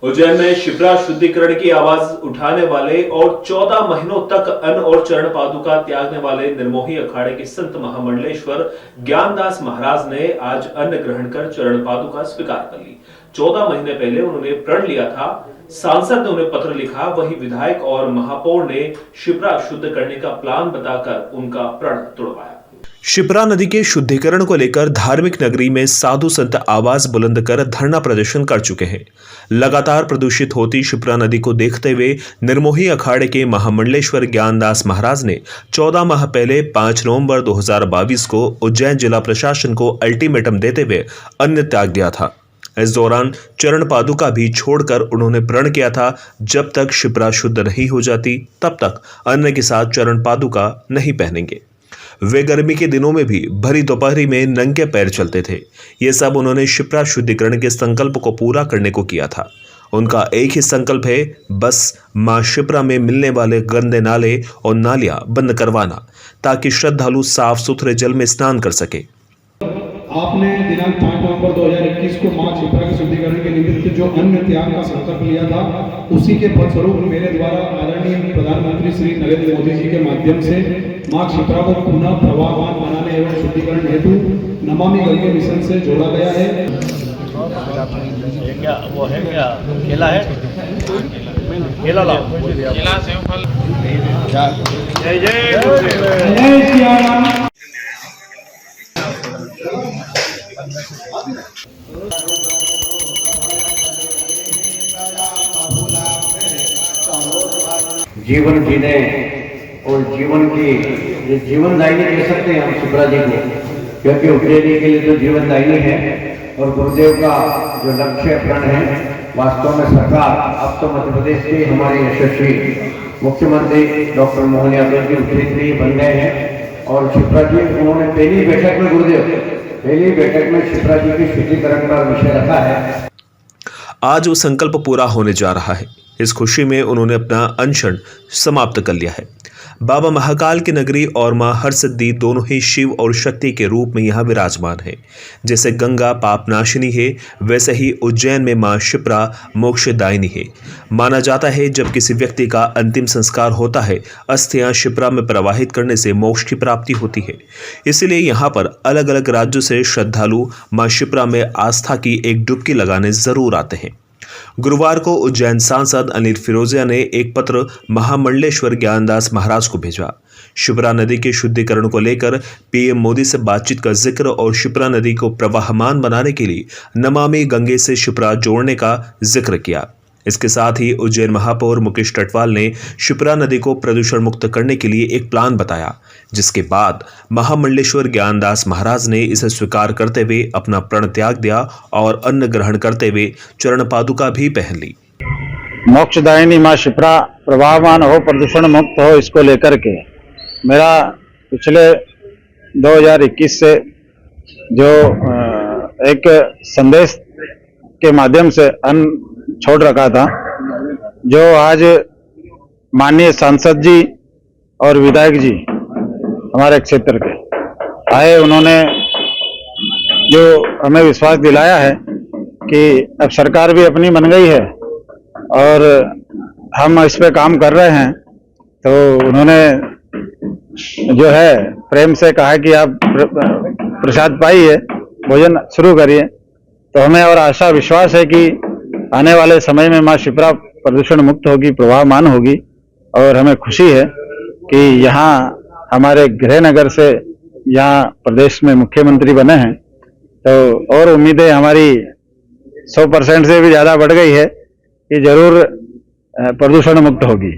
उज्जैन में शिप्रा शुद्धिकरण की आवाज उठाने वाले और 14 महीनों तक अन्न और चरण पादुका त्यागने वाले निर्मोही अखाड़े के संत महामंडलेश्वर ज्ञानदास महाराज ने आज अन्न ग्रहण कर चरण पादुका स्वीकार कर ली। 14 महीने पहले उन्होंने प्रण लिया था। सांसद ने उन्हें पत्र लिखा, वहीं विधायक और महापौर ने शिप्रा शुद्ध करने का प्लान बताकर उनका प्रण तोड़वाया। शिप्रा नदी के शुद्धिकरण को लेकर धार्मिक नगरी में साधु संत आवाज बुलंद कर धरना प्रदर्शन कर चुके हैं। लगातार प्रदूषित होती शिप्रा नदी को देखते हुए निर्मोही अखाड़े के महामंडलेश्वर ज्ञानदास महाराज ने 14 माह पहले 5 नवंबर 2022 को उज्जैन जिला प्रशासन को अल्टीमेटम देते हुए अन्न त्याग दिया था। इस दौरान चरण पादुका भी छोड़कर उन्होंने प्रण किया था, जब तक शिप्रा शुद्ध नहीं हो जाती तब तक अन्न के साथ चरण पादुका नहीं पहनेंगे। वे गर्मी के दिनों में भी भरी दोपहरी में नंगे पैर चलते थे। ये सब उन्होंने शिप्रा शुद्धिकरण के संकल्प को पूरा करने को किया था। उनका एक ही संकल्प है, बस मां शिप्रा में मिलने वाले गंदे नाले और नालियां बंद करवाना, ताकि श्रद्धालु साफ सुथरे जल में स्नान कर सके। आपने दिनांक 5 नवंबर 2021 को मां शिप्रा के शुद्धिकरण के निमित्त जो अन्न त्याग का संकल्प लिया था, उसी के फलस्वरूप मेरे द्वारा आदरणीय प्रधानमंत्री श्री नरेंद्र मोदी जी के माध्यम से मां शिप्रा को पुनः प्रवाहमान बनाने एवं शुद्धिकरण हेतु नमामि गंगे मिशन से जोड़ा गया है। क्या वो है, क्या केला है? केला लाओ, केला सेव फल। जय जय जय श्री राम। जीवन जीने और जीवन की जीवनदायिनी कह सकते हैं हम शिप्रा जी को, क्योंकि उज्जैनी के लिए तो जीवनदायिनी है। और गुरुदेव का जो लक्ष्य प्रण है, वास्तव में सरकार अब तो मध्य प्रदेश के हमारे यशस्वी मुख्यमंत्री डॉक्टर मोहन यादव जी उज्जैनी बन गए हैं। और शिप्रा जी उन्होंने पहली बैठक में शिप्रा जी की शुद्धिकरण का विषय रखा है। आज वो संकल्प पूरा होने जा रहा है। इस खुशी में उन्होंने अपना अनशन समाप्त कर लिया है। बाबा महाकाल की नगरी और मां हरसिद्धि दोनों ही शिव और शक्ति के रूप में यहाँ विराजमान है। जैसे गंगा पापनाशिनी है, वैसे ही उज्जैन में मां शिप्रा मोक्षदायिनी है। माना जाता है जब किसी व्यक्ति का अंतिम संस्कार होता है, अस्थियां शिप्रा में प्रवाहित करने से मोक्ष की प्राप्ति होती है। इसलिए यहाँ पर अलग अलग राज्यों से श्रद्धालु मां शिप्रा में आस्था की एक डुबकी लगाने जरूर आते हैं। गुरुवार को उज्जैन सांसद अनिल फिरोजिया ने एक पत्र महामंडलेश्वर ज्ञानदास महाराज को भेजा। शिप्रा नदी के शुद्धिकरण को लेकर पीएम मोदी से बातचीत का जिक्र और शिप्रा नदी को प्रवाहमान बनाने के लिए नमामि गंगे से शिप्रा जोड़ने का जिक्र किया। इसके साथ ही उज्जैन महापौर मुकेश टटवाल ने शिप्रा नदी को प्रदूषण मुक्त करने के लिए एक प्लान बताया, जिसके बाद महामंडलेश्वर ज्ञानदास महाराज ने इसे स्वीकार करते हुए अपना प्रण त्याग दिया और अन्न ग्रहण करते हुए चरण पादुका भी पहन ली। मोक्षदायिनी मां शिप्रा प्रवाहमान हो, प्रदूषण मुक्त हो, इसको लेकर के मेरा पिछले 2021 से जो एक संदेश के माध्यम से अन्न छोड़ रखा था, जो आज माननीय सांसद जी और विधायक जी हमारे क्षेत्र के आए, उन्होंने जो हमें विश्वास दिलाया है कि अब सरकार भी अपनी बन गई है और हम इस पे काम कर रहे हैं, तो उन्होंने जो है प्रेम से कहा कि आप प्रसाद पाइए, भोजन शुरू करिए। तो हमें और आशा विश्वास है कि आने वाले समय में मां शिप्रा प्रदूषण मुक्त होगी, प्रवाहमान होगी। और हमें खुशी है कि यहाँ हमारे गृह नगर से यहाँ प्रदेश में मुख्यमंत्री बने हैं, तो और उम्मीदें हमारी 100% से भी ज़्यादा बढ़ गई है कि जरूर प्रदूषण मुक्त होगी।